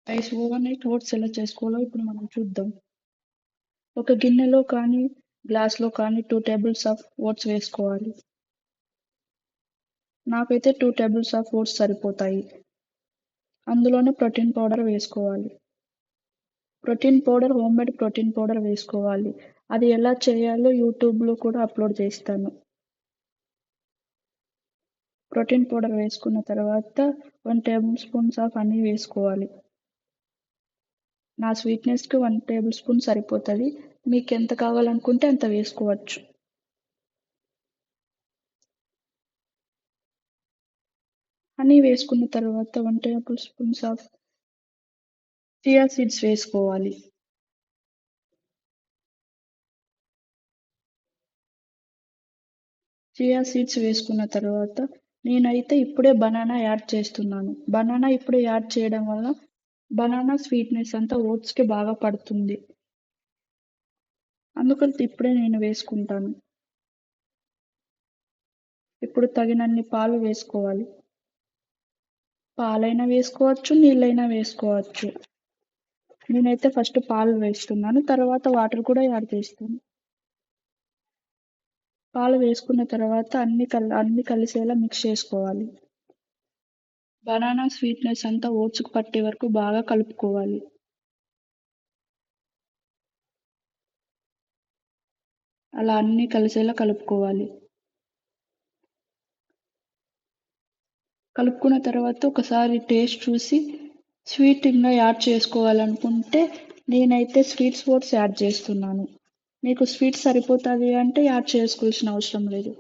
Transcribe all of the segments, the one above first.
Rice overnight oats ఎలా చేసుకోవాలో ఇప్పుడు మనం చూద్దాం. ఒక గిన్నెలో కానీ, గ్లాస్‌లో కానీ 2 టేబుల్స్ ఆఫ్ ఓట్స్ వేసుకోవాలి. నాకైతే 2 టేబుల్స్ ఆఫ్ ఓట్స్ సరిపోతాయి. అందులోనే ప్రోటీన్ పౌడర్ వేసుకోవాలి. హోమ్‌మేడ్ ప్రోటీన్ పౌడర్ వేసుకోవాలి. అది ఎలా చేయాలో యూట్యూబ్‌లో కూడా అప్‌లోడ్ చేస్తాను. ప్రోటీన్ పౌడర్ వేసుకున్న తర్వాత 1 టేబుల్ స్పూన్స్ ఆఫ్ హనీ వేసుకోవాలి. నా స్వీట్‌నెస్‌కి 1 టేబుల్ స్పూన్ సరిపోతది. మీకెంత కావాలనుకుంటే అంత వేసుకోవచ్చు. హనీ వేసుకున్న తర్వాత 1 table spoons of chia seeds వేసుకోవాలి. చియా సీడ్స్ వేసుకున్న తర్వాత నేనైతే ఇప్పుడే బనానా యాడ్ చేస్తున్నాను. బనానా ఇప్పుడే యాడ్ చేయడం వల్ల బనానా స్వీట్‌నెస్ అంతా ఓట్స్‌కి బాగా పడుతుంది. అందుకని ఇప్పుడే నేను వేసుకుంటాను. ఇప్పుడు తగినన్ని పాలు వేసుకోవాలి. పాలైనా వేసుకోవచ్చు, నీళ్ళైనా వేసుకోవచ్చు. నేనైతే ఫస్ట్ పాలు వేస్తున్నాను. తర్వాత వాటర్ కూడా యాడ్ చేస్తాను. పాలు వేసుకున్న తర్వాత అన్నీ కలిసేలా మిక్స్ చేసుకోవాలి. బనానా స్వీట్‌నెస్ అంతా ఓట్స్‌కి పట్టే వరకు బాగా కలుపుకోవాలి. అలా అన్నీ కలిసేలా కలుపుకోవాలి. కలుపుకున్న తర్వాత ఒకసారి టేస్ట్ చూసి స్వీట్ ఇంకా యాడ్ చేసుకోవాలనుకుంటే నేనైతే స్వీట్ ఓట్స్ యాడ్ చేస్తున్నాను. మీకు స్వీట్ సరిపోతది అంటే యాడ్ చేసుకోవాల్సిన అవసరం లేదు.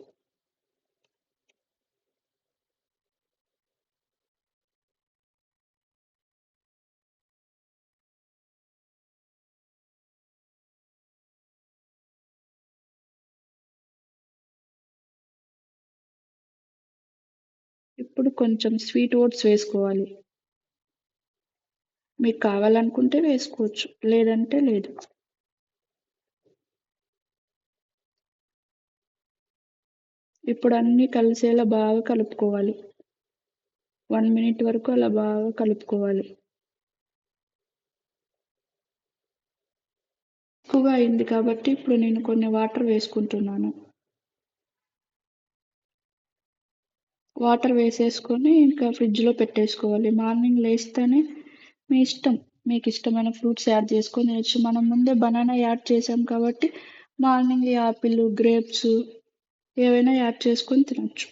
ఇప్పుడు కొంచెం స్వీట్ ఓట్స్ వేసుకోవాలి. మీకు కావాలనుకుంటే వేసుకోవచ్చు. లేదంటే లేదు. ఇప్పుడు అన్నీ కలిసేలా బాగా కలుపుకోవాలి. 1 మినిట్ వరకు అలా బాగా కలుపుకోవాలి. ఎక్కువగా అయింది కాబట్టి ఇప్పుడు నేను కొన్ని వాటర్ వేసుకుంటున్నాను. వాటర్ వేసేసుకొని ఇంకా ఫ్రిడ్జ్‌లో పెట్టేసుకోవాలి. మార్నింగ్ లేస్తేనే మీ ఇష్టం. మీకిష్టమైన ఫ్రూట్స్ యాడ్ చేసుకొని తినొచ్చు. మనం ముందే బనానా యాడ్ చేసాం కాబట్టి మార్నింగ్ యాపిల్, గ్రేప్స్ ఏవైనా యాడ్ చేసుకొని తినొచ్చు.